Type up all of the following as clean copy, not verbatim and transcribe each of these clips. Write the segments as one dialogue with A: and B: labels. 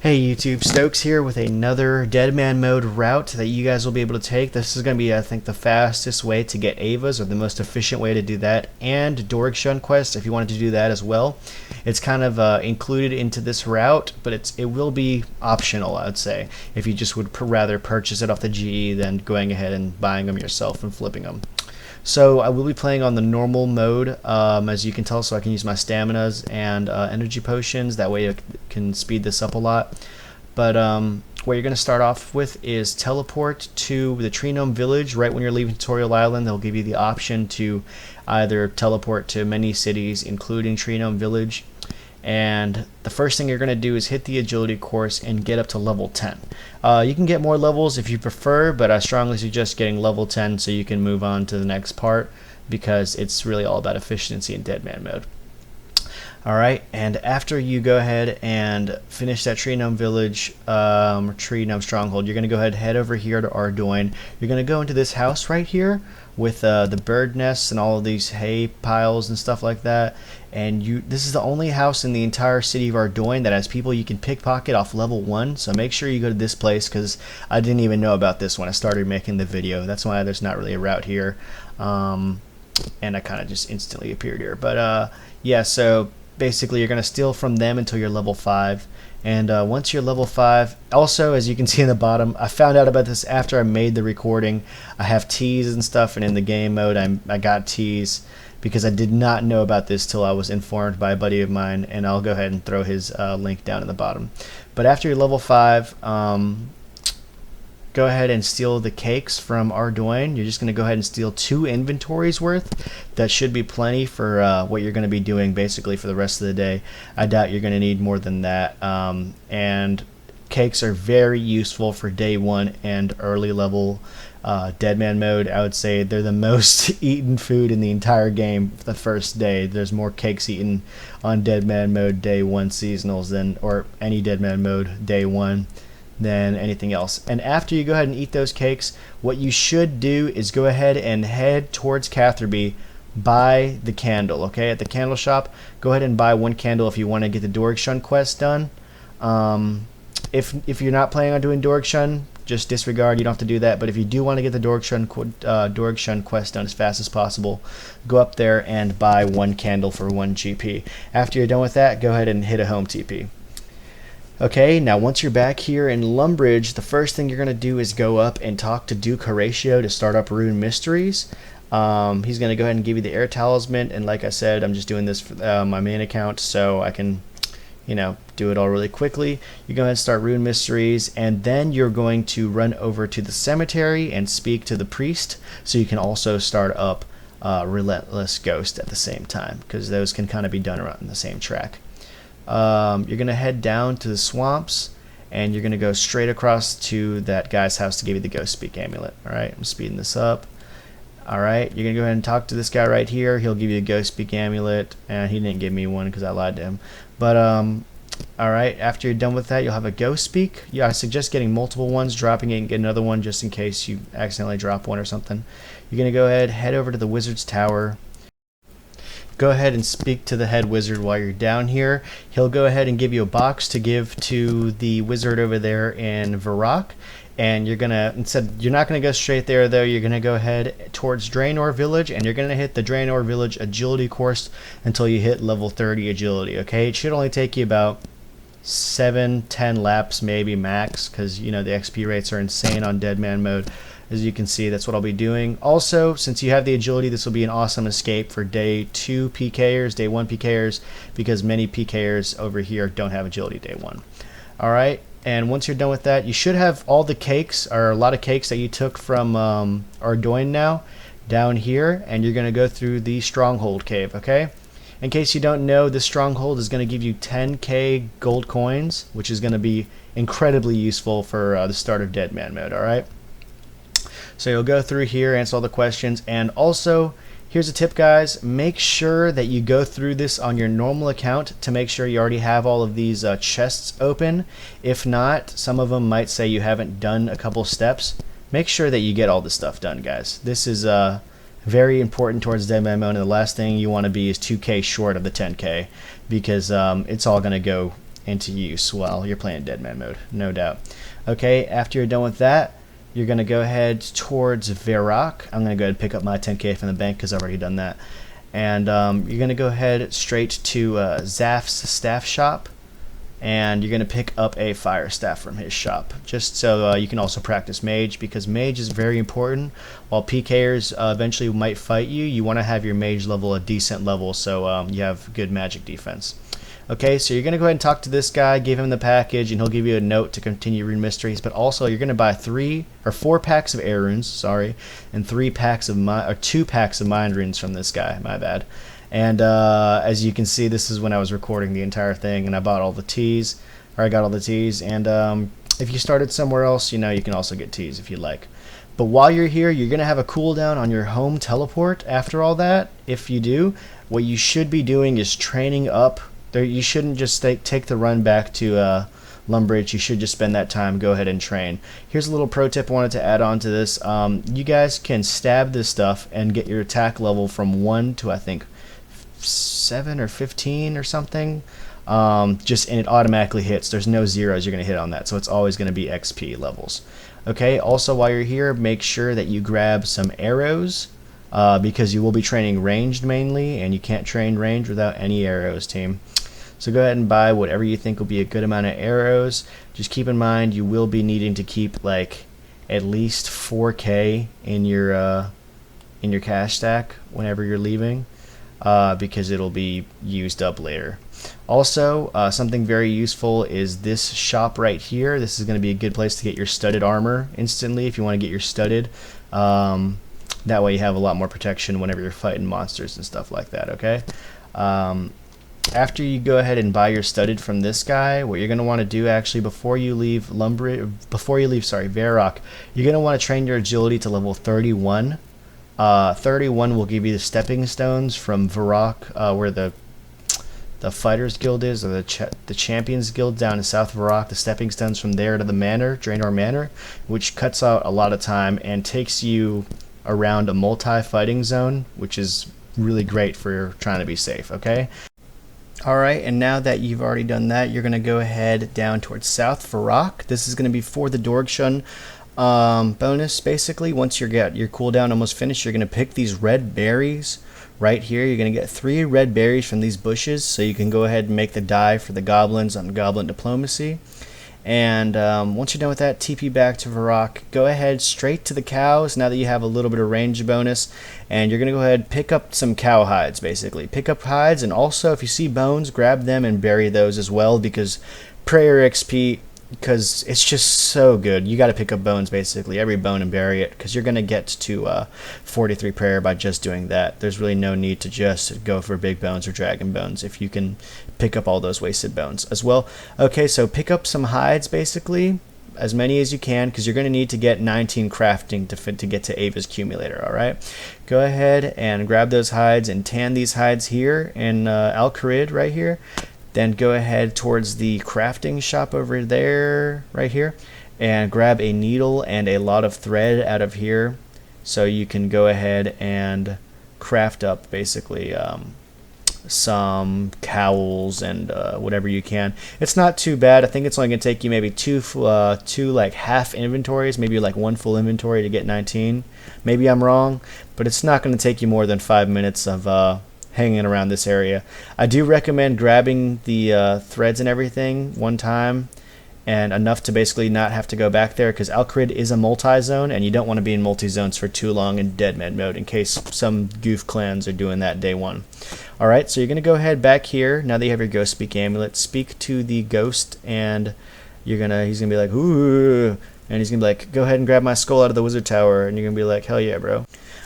A: Hey YouTube, Stokes here with another Deadman mode route that you guys will be able to take. This is going to be, I think, the fastest way to get Avas, or the most efficient way to do that, and Dorg Shun quest if you wanted to do that as well. It's kind of included into this route, but it will be optional, I would say, if you just would rather purchase it off the GE than going ahead and buying them yourself and flipping them. So I will be playing on the normal mode, as you can tell, so I can use my staminas and energy potions. That way I can speed this up a lot. But what you're going to start off with is teleport to the Tree Gnome Village. Right when you're leaving Tutorial Island, they'll give you the option to either teleport to many cities, including Tree Gnome Village. And the first thing you're going to do is hit the agility course and get up to level 10. You can get more levels if you prefer, but I strongly suggest getting level 10 so you can move on to the next part, because it's really all about efficiency in Deadman mode. Alright, and after you go ahead and finish that Tree Gnome Village, Tree Gnome Stronghold, you're going to go ahead and head over here to Ardoin. You're going to go into this house right here with the bird nests and all of these hay piles and stuff like that. And this is the only house in the entire city of Ardoin that has people you can pickpocket off level 1. So make sure you go to this place, because I didn't even know about this when I started making the video. That's why there's not really a route here. And I kind of just instantly appeared here. But yeah, so basically you're going to steal from them until you're level 5. And once you're level 5, also, as you can see in the bottom, I found out about this after I made the recording. I have teas and stuff, and in the game mode I got teas because I did not know about this till I was informed by a buddy of mine, and I'll go ahead and throw his link down in the bottom. But after you're level 5, go ahead and steal the cakes from Ardoin. You're just going to go ahead and steal 2 inventories worth. That should be plenty for what you're going to be doing basically for the rest of the day. I doubt you're going to need more than that. And cakes are very useful for day 1 and early level Deadman mode. I would say they're the most eaten food in the entire game the first day. There's more cakes eaten on Deadman mode day 1 seasonals than, or any Deadman mode day 1, than anything else. And after you go ahead and eat those cakes, what you should do is go ahead and head towards Catherby. Buy the candle, okay? At the candle shop, go ahead and buy 1 candle if you want to get the Dorg Shun quest done. If you're not planning on doing Dorg Shun, just disregard. You don't have to do that. But if you do want to get the Dorg Shun quest done as fast as possible, go up there and buy 1 candle for 1 GP. After you're done with that, go ahead and hit a home TP. Okay, now once you're back here in Lumbridge, the first thing you're going to do is go up and talk to Duke Horatio to start up Rune Mysteries. He's going to go ahead and give you the Air Talisman, and like I said, I'm just doing this for my main account so I can, do it all really quickly. You go ahead and start Rune Mysteries, and then you're going to run over to the cemetery and speak to the priest, so you can also start up Relentless Ghost at the same time, because those can kind of be done around the same track. You're going to head down to the swamps, and you're going to go straight across to that guy's house to give you the Ghost Speak Amulet. Alright, I'm speeding this up. Alright, you're going to go ahead and talk to this guy right here. He'll give you a Ghost Speak Amulet, and he didn't give me one because I lied to him. But, alright, after you're done with that, you'll have a Ghost Speak. Yeah, I suggest getting multiple ones, dropping it, and get another one just in case you accidentally drop one or something. You're going to go ahead, head over to the Wizard's Tower. Go ahead and speak to the head wizard while you're down here. He'll go ahead and give you a box to give to the wizard over there in Varrock. And you're not gonna go straight there though. You're gonna go ahead towards Draenor Village, and you're gonna hit the Draenor Village agility course until you hit level 30 agility. Okay, it should only take you about 7-10 laps maybe max, because the XP rates are insane on Deadman mode. As you can see, that's what I'll be doing. Also, since you have the agility, this will be an awesome escape for day 2 PKers, day 1 PKers, because many PKers over here don't have agility day 1. Alright, and once you're done with that, you should have all the cakes, or a lot of cakes that you took from Ardoin now, down here, and you're going to go through the Stronghold cave, okay? In case you don't know, this Stronghold is going to give you 10k gold coins, which is going to be incredibly useful for the start of Deadman mode, alright? So you'll go through here, answer all the questions, and also, here's a tip guys, make sure that you go through this on your normal account to make sure you already have all of these chests open. If not, some of them might say you haven't done a couple steps. Make sure that you get all this stuff done, guys. This is very important towards Deadman mode, and the last thing you want to be is 2k short of the 10k, because it's all going to go into use while you're playing Deadman mode, no doubt. Okay, after you're done with that, you're going to go ahead towards Varrock. I'm going to go ahead and pick up my 10k from the bank because I've already done that. And you're going to go ahead straight to Zaf's staff shop, and you're going to pick up a fire staff from his shop, just so you can also practice mage, because mage is very important. While PKers eventually might fight you, you want to have your mage level a decent level, so you have good magic defense. Okay, so you're going to go ahead and talk to this guy, give him the package, and he'll give you a note to continue rune mysteries, but also you're going to buy 4 packs of air runes, and 2 packs of mind runes from this guy, my bad. And as you can see, this is when I was recording the entire thing, and I bought all the teas, or I got all the teas, and if you started somewhere else, you know, you can also get teas if you like. But while you're here, you're going to have a cooldown on your home teleport after all that. If you do, what you should be doing is training up. You shouldn't just take the run back to Lumbridge. You should just spend that time, go ahead and train. Here's a little pro tip I wanted to add on to this. You guys can stab this stuff and get your attack level from 1 to, I think, 7 or 15 or something. And it automatically hits. There's no zeros you're going to hit on that, so it's always going to be XP levels. Okay, also while you're here, make sure that you grab some arrows, because you will be training ranged mainly, and you can't train range without any arrows, team. So go ahead and buy whatever you think will be a good amount of arrows. Just keep in mind you will be needing to keep like at least 4k in your cash stack whenever you're leaving, because it'll be used up later. Also, something very useful is this shop right here. This is going to be a good place to get your studded armor instantly if you want to get your studded. That way you have a lot more protection whenever you're fighting monsters and stuff like that, okay? After you go ahead and buy your studded from this guy, what you're going to want to do actually before you leave Varrock, you're going to want to train your agility to level 31. 31 will give you the stepping stones from Varrock, where the Fighters Guild is, or the Champions Guild down in South Varrock. The stepping stones from there to the Manor, Draenor Manor, which cuts out a lot of time and takes you around a multi-fighting zone, which is really great for trying to be safe, okay? Alright, and now that you've already done that, you're going to go ahead down towards South Varrock. This is going to be for the Dorgshun bonus, basically. Once you get your cooldown almost finished, you're going to pick these red berries right here. You're going to get 3 red berries from these bushes, so you can go ahead and make the dye for the goblins on Goblin Diplomacy. And once you're done with that, TP back to Varrock. Go ahead straight to the cows now that you have a little bit of range bonus. And you're going to go ahead and pick up some cow hides, basically. Pick up hides, and also if you see bones, grab them and bury those as well, because prayer XP, because it's just so good. You got to pick up bones, basically, every bone, and bury it, because you're going to get to 43 prayer by just doing that. There's really no need to just go for big bones or dragon bones if you can pick up all those wasted bones as well. Okay, so pick up some hides, basically, as many as you can, because you're going to need to get 19 crafting to get to Ava's accumulator. Alright, go ahead and grab those hides and tan these hides here in Al-Kharid right here. Then go ahead towards the crafting shop over there, right here, and grab a needle and a lot of thread out of here, so you can go ahead and craft up basically some cowls and whatever you can. It's not too bad. I think it's only gonna take you maybe two like half inventories, maybe like 1 full inventory to get 19. Maybe I'm wrong, but it's not gonna take you more than 5 minutes of hanging around this area. I do recommend grabbing the threads and everything one time, and enough to basically not have to go back there, because Al-Kharid is a multi-zone, and you don't want to be in multi-zones for too long in Deadman mode in case some goof clans are doing that day 1. Alright, so you're going to go ahead back here, now that you have your Ghost Speak amulet, speak to the ghost, and he's going to be like, ooh, and he's going to be like, go ahead and grab my skull out of the wizard tower, and you're going to be like, hell yeah, bro.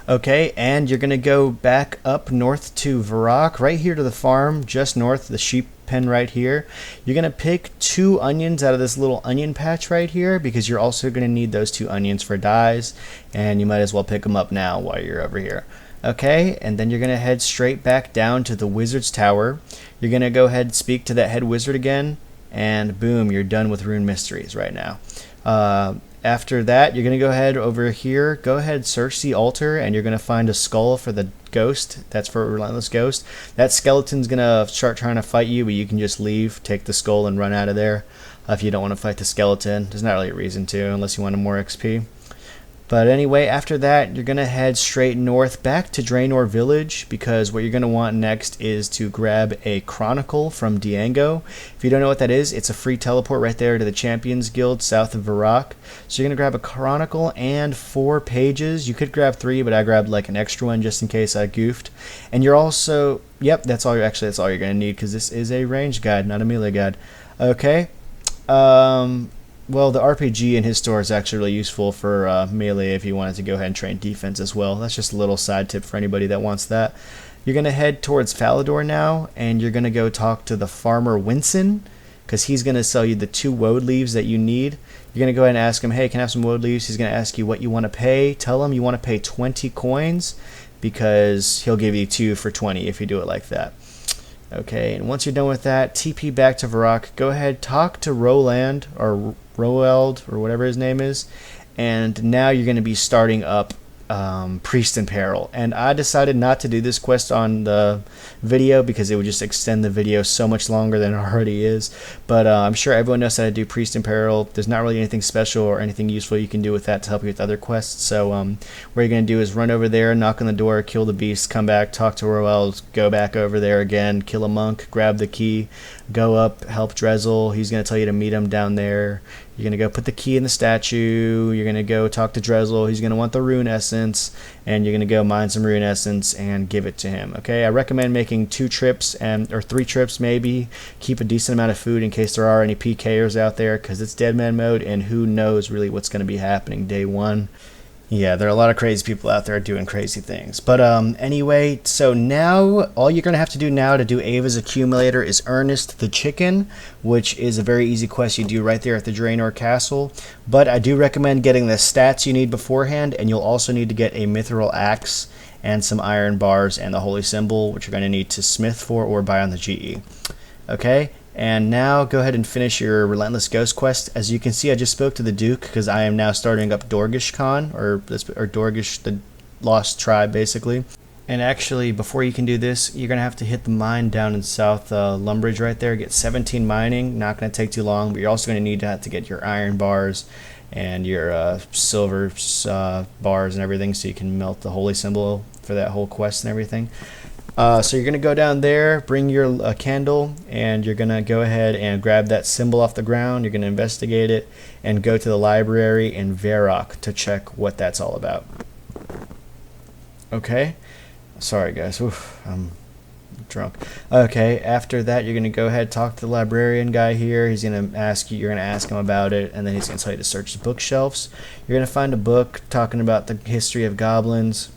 A: Okay, and you're going to go back up north to Varrock, right here to the farm, just north, the sheep pen right here. You're going to pick 2 onions out of this little onion patch right here, because you're also going to need those 2 onions for dyes, and you might as well pick them up now while you're over here. Okay, and then you're going to head straight back down to the wizard's tower. You're going to go ahead and speak to that head wizard again, and boom, you're done with rune mysteries right now. After that, you're going to go ahead over here, go ahead, search the altar, and you're going to find a skull for the ghost. That's for a relentless ghost. That skeleton's going to start trying to fight you, but you can just leave, take the skull, and run out of there if you don't want to fight the skeleton. There's not really a reason to, unless you want more XP. But anyway, after that, you're going to head straight north back to Draenor Village, because what you're going to want next is to grab a Chronicle from Diango. If you don't know what that is, it's a free teleport right there to the Champions Guild south of Varrock. So you're going to grab a Chronicle and 4 pages. You could grab 3, but I grabbed like an extra one just in case I goofed. And you're also, yep, that's all you're going to need, because this is a range guide, not a melee guide. Okay. Well, the RPG in his store is actually really useful for melee if you wanted to go ahead and train defense as well. That's just a little side tip for anybody that wants that. You're going to head towards Falador now, and you're going to go talk to the farmer Winson, because he's going to sell you the 2 woad leaves that you need. You're going to go ahead and ask him, hey, can I have some woad leaves? He's going to ask you what you want to pay. Tell him you want to pay 20 coins, because he'll give you 2 for 20 if you do it like that. Okay, and once you're done with that, TP back to Varrock. Go ahead, talk to Roland, or Roeld, or whatever his name is, and now you're going to be starting up Priest in Peril. And I decided not to do this quest on the video because it would just extend the video so much longer than it already is. But I'm sure everyone knows how to do Priest in Peril. There's not really anything special or anything useful you can do with that to help you with other quests. So what you're going to do is run over there, knock on the door, kill the beast, come back, talk to Roel, go back over there again, kill a monk, grab the key, go up, help Drezel. He's going to tell you to meet him down there. You're going to go put the key in the statue. You're going to go talk to Drezel. He's going to want the rune essence, and you're going to go mine some rune essence and give it to him. Okay, I recommend making 2 trips or 3 trips maybe. Keep a decent amount of food in case there are any PKers out there, because it's Deadman mode, and who knows really what's going to be happening day 1. Yeah, there are a lot of crazy people out there doing crazy things. But anyway, so now all you're going to have to do now to do Ava's Accumulator is Ernest the Chicken, which is a very easy quest you do right there at the Draenor Castle. But I do recommend getting the stats you need beforehand, and you'll also need to get a Mithril Axe and some iron bars and the Holy Symbol, which you're going to need to smith for or buy on the GE. Okay? And now go ahead and finish your Relentless Ghost quest. As you can see, I just spoke to the Duke because I am now starting up Dorgish Khan, or Dorgish, the Lost Tribe, basically. And actually, before you can do this, you're going to have to hit the mine down in South Lumbridge right there. Get 17 mining. Not going to take too long, but you're also going to need to have to get your iron bars and your silver bars and everything so you can melt the Holy Symbol for that whole quest and everything. So you're going to go down there, bring your candle, and you're going to go ahead and grab that symbol off the ground. You're going to investigate it and go to the library in Varrock to check what that's all about. Okay? Sorry, guys. Oof, I'm drunk. Okay, after that, you're going to go ahead, talk to the librarian guy here. He's going to ask you, you're going to ask him about it, and then he's going to tell you to search the bookshelves. You're going to find a book talking about the history of goblins.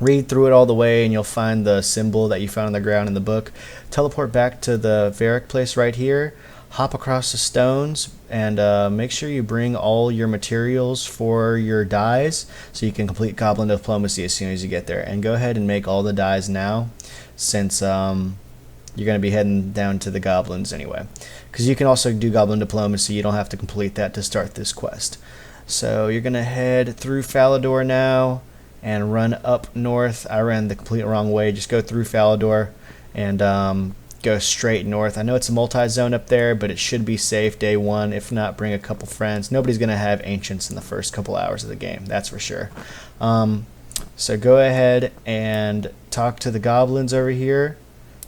A: Read through it all the way, and you'll find the symbol that you found on the ground in the book. Teleport back to the Varrock place right here. Hop across the stones, and make sure you bring all your materials for your dyes so you can complete Goblin Diplomacy as soon as you get there. And go ahead and make all the dyes now, since you're going to be heading down to the goblins anyway. Because you can also do Goblin Diplomacy. You don't have to complete that to start this quest. So you're going to head through Falador now and run up north. I ran the complete wrong way. Just go through Falador and go straight north. I know it's a multi-zone up there, but it should be safe day 1. If not, bring a couple friends. Nobody's going to have ancients in the first couple hours of the game, that's for sure. So go ahead and talk to the goblins over here.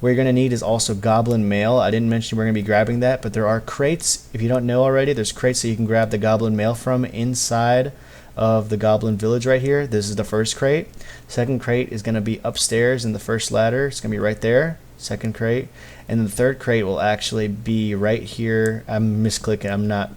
A: What you're going to need is also goblin mail. I didn't mention we're going to be grabbing that, but there are crates. If you don't know already, there's crates that you can grab the goblin mail from inside of the goblin village right here. This is the first crate. Second crate is going to be upstairs in the first ladder. It's going to be right there. Second crate. And the third crate will actually be right here. I'm misclicking.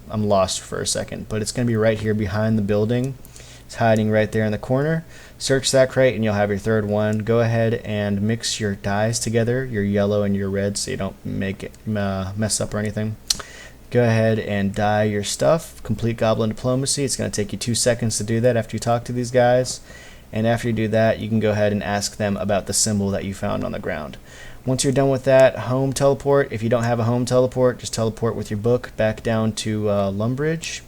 A: I'm lost for a second, but it's going to be right here behind the building. It's hiding right there in the corner. Search that crate and you'll have your third one. Go ahead and mix your dyes together, your yellow and your red, so you don't make it mess up or anything. Go ahead and dye your stuff. Complete Goblin Diplomacy. It's going to take you 2 seconds to do that after you talk to these guys. And after you do that, you can go ahead and ask them about the symbol that you found on the ground. Once you're done with that, home teleport. If you don't have a home teleport, just teleport with your book back down to Lumbridge.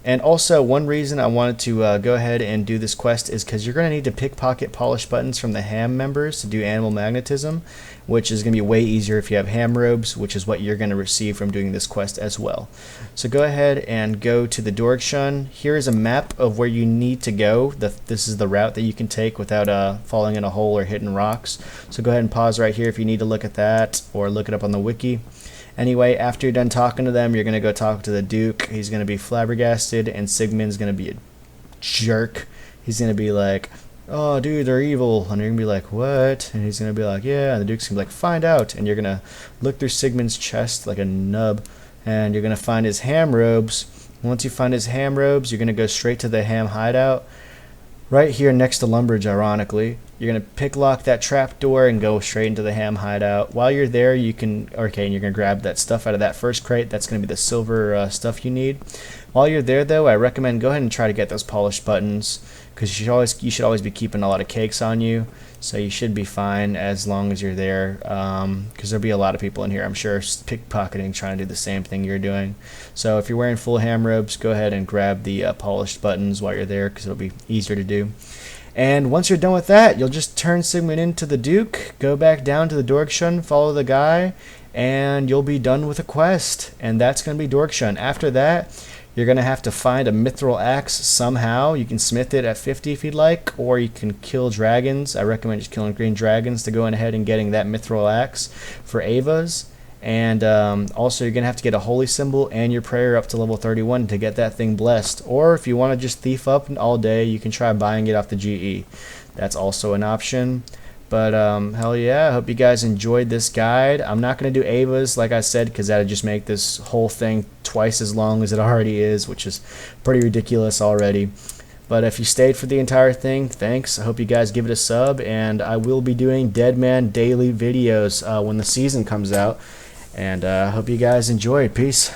A: And also, one reason I wanted to go ahead and do this quest is because you're going to need to pickpocket polished buttons from the ham members to do animal magnetism, which is going to be way easier if you have ham robes, which is what you're going to receive from doing this quest as well. So go ahead and go to the Dorkshun. Here is a map of where you need to go. This is the route that you can take without falling in a hole or hitting rocks. So go ahead and pause right here if you need to look at that or look it up on the wiki. Anyway, after you're done talking to them, you're going to go talk to the Duke. He's going to be flabbergasted, and Sigmund's going to be a jerk. He's going to be like, oh, dude, they're evil. And you're going to be like, what? And he's going to be like, yeah. And the Duke's going to be like, find out. And you're going to look through Sigmund's chest like a nub, and you're going to find his ham robes. Once you find his ham robes, you're going to go straight to the ham hideout. Right here next to Lumbridge, ironically. You're going to pick lock that trap door and go straight into the ham hideout. While you're there, you can, and you're going to grab that stuff out of that first crate. That's going to be the silver stuff you need. While you're there, though, I recommend go ahead and try to get those polished buttons, because you should always be keeping a lot of cakes on you. So you should be fine as long as you're there, because there'll be a lot of people in here, I'm sure, pickpocketing, trying to do the same thing you're doing. So if you're wearing full ham robes, go ahead and grab the polished buttons while you're there, because it'll be easier to do. And once you're done with that, you'll just turn Sigmund into the Duke, go back down to the Dorkshun, follow the guy, and you'll be done with the quest. And that's going to be Dorkshun. After that, you're going to have to find a mithril axe somehow. You can smith it at 50 if you'd like, or you can kill dragons. I recommend just killing green dragons to go ahead and getting that mithril axe for Ava's. And also, you're going to have to get a holy symbol and your prayer up to level 31 to get that thing blessed. Or if you want to just thief up all day, you can try buying it off the GE. That's also an option. But hell yeah, I hope you guys enjoyed this guide. I'm not going to do Ava's, like I said, because that would just make this whole thing twice as long as it already is, which is pretty ridiculous already. But if you stayed for the entire thing, thanks. I hope you guys give it a sub, and I will be doing DEADMAN daily videos when the season comes out. And I hope you guys enjoyed. Peace.